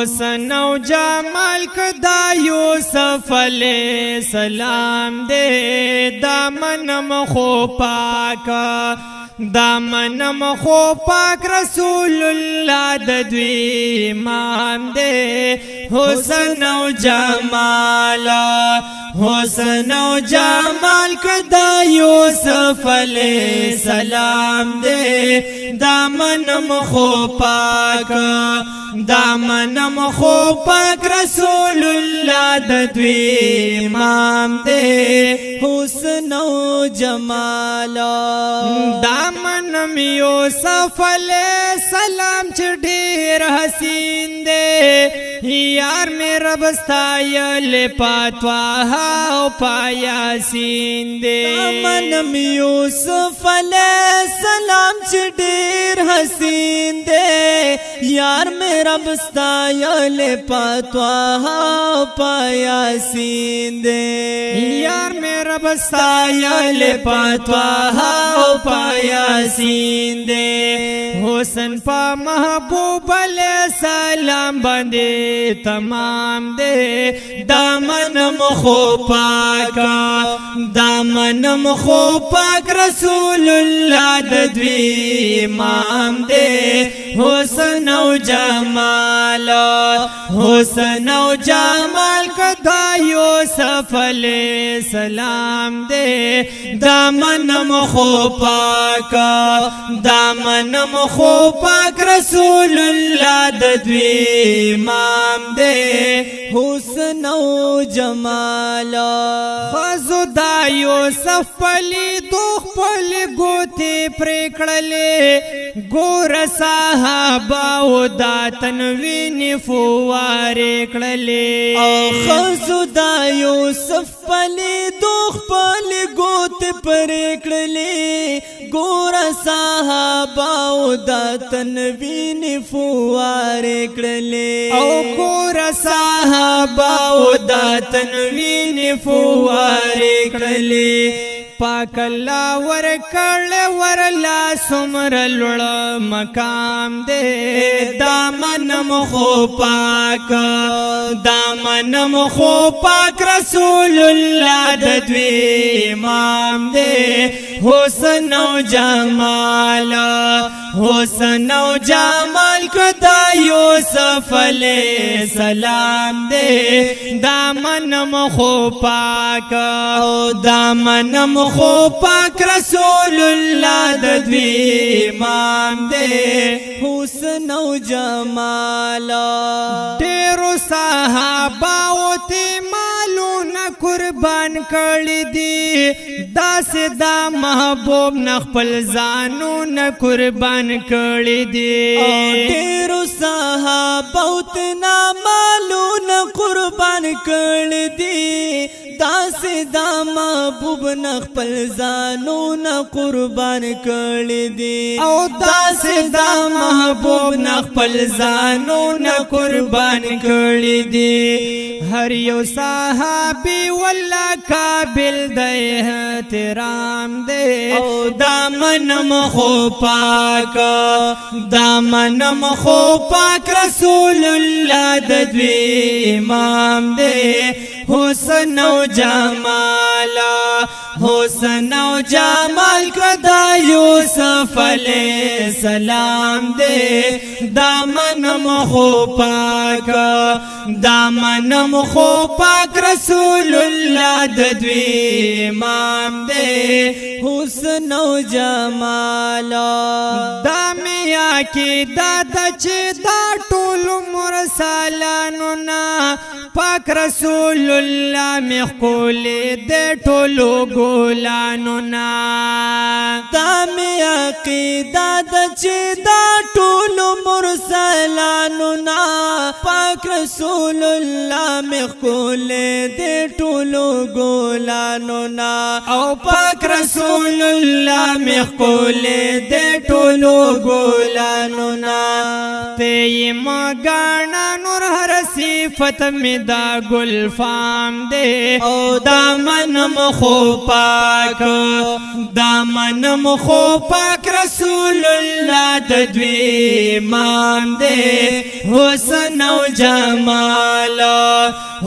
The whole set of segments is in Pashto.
حسن او جمال کدا یوسف علیہ السلام دے دامنم خو پاک دامنم خو پاک رسول اللہ ددوی امام دے حسن او جمال حسن او جمال کدا یوسف علیہ السلام دے دامنم خو پاک دامنم خو پاک رسول اللہ ددوی امام دے حسن او جمال دامنم یوسف علیہ السلام چھ ڈھیر حسین دے یار میرا بستایل پاتواہا او پایاسین دے دامنم یوسف علیہ السلام چھ ڈھیر حسین دے یار میرا بستایل پاتواہا او پایاسین دے یار میرا بستایل پاتواہا او پایاسین دے حسن پا محبوب علیہ السلام بندے تمام دے دامنم خو پاک دامنم خو پاک رسول اللہ ددوی امام دے حسن او جمال حسن او جمال کدا یوسف علیہ السلام دے دامنم خو پاک دامنم خو پاک رسول اللہ ددوی امام دے حسن او جمال خزو دا یوسف پلی دوخ پلی گوتی پریکڑلے گور صحاباو دا تنوین فوارے کڑلے خزو دا یوسف پلی دوخ پلی گوتی پریکڑلے گور صحاباو دا تنوین فوارے کڑلے او گور صحاباو دا تنوین فوارے کڑلے پاک اللہ ورکڑ ورلا سمر لڑ مقام دے دامنم خو پاک دامنم خو پاک رسول اللہ ددوی امام دے حسن او جمال حسن او جمال کدا یوسف علیہ السلام دے دامنم خو پاک دامنم خو پاک رسول اللہ ددوی امام دے حسن او جمال ڈیرو صحاباو تے مالون قربان کڑی دی دا سے دا محبوب نخپل زانون قربان کڑی دی ڈیرو صحاباو تے مالون قربان کڑی دی دا سے دا محبوب نخپل زانون قربان کڑی دی او دا سے دا محبوب نخپل زانون قربان کڑی دی ہر یو صحابی واللہ قابل دے احترام دے او دامنم خو پاک دامنم خو پاک رسول اللہ ددوی امام دے حسن او جمال حسن او جمال کدا یوسف علیہ السلام دے دامنم خو پاک دامنم خو پاک رسول اللہ ددوی امام دے حسن او جمال دامیا کی دادا چی دا ٹول مرسالانو نا پاک رسول اللہ مخولی دے ٹولو گولانو نا دامی عقیدہ دا چی دا ٹولو مرسلانو نا پاک رسول اللہ مخولی دے ٹولو گولانو نا او پاک رسول اللہ مخولی دے ٹولو گولانو نا تی مگانا نور ہر صفت میں دا گل فام دے او دامنم خو پاک پاک دامنم خو پاک رسول الله د دوی امام دے حسن و جمال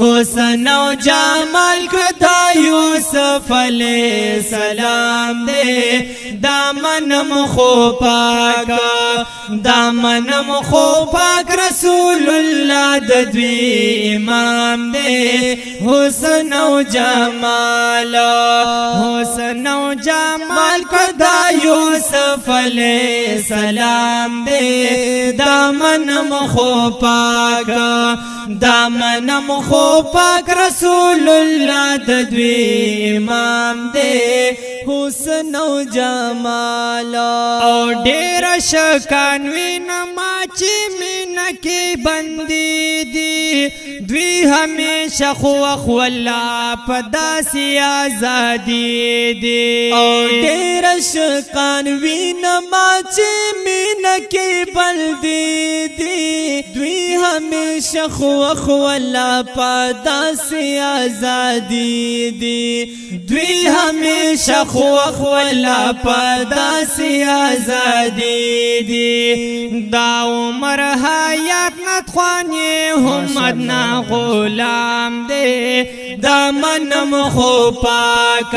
حسن و جمال کدا یوسف علیہ السلام دے دامنم خو پاک دامنم خو پاک رسول اللہ د دوی امام دے حسن و جمال حسن و جمال کدا یوسف علیہ السلام دے دامنم خو پاک دامنم خو پاک رسول اللہ د دوی امام دے حسن و جمال او ډیر شکان وینما چې مینا کې بندي دي دوی همیشه خو الله په داسې ازادي دي او ډیر شکان وینما چې مینا کې بندي دي دوی همیشه خو الله په داسې ازادي دي دوی همیشه خو الله په داسې ازادي دي دا عمر حیات نتخوانی هم ادنا غلام دے دامنم خو پاک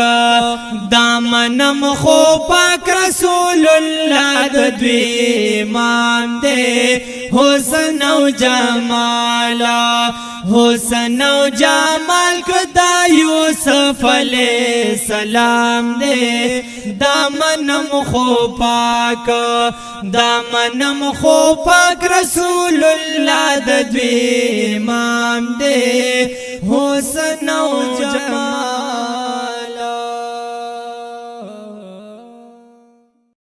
دامنم خو پاک رسول اللہ د دوی امام دے حسن و جمال حسن و جمال کدا یوسف علیہ السلام دے دامنم خو پاک دامنم خو پاک رسول اللہ د دوی امام دے حسن و جمال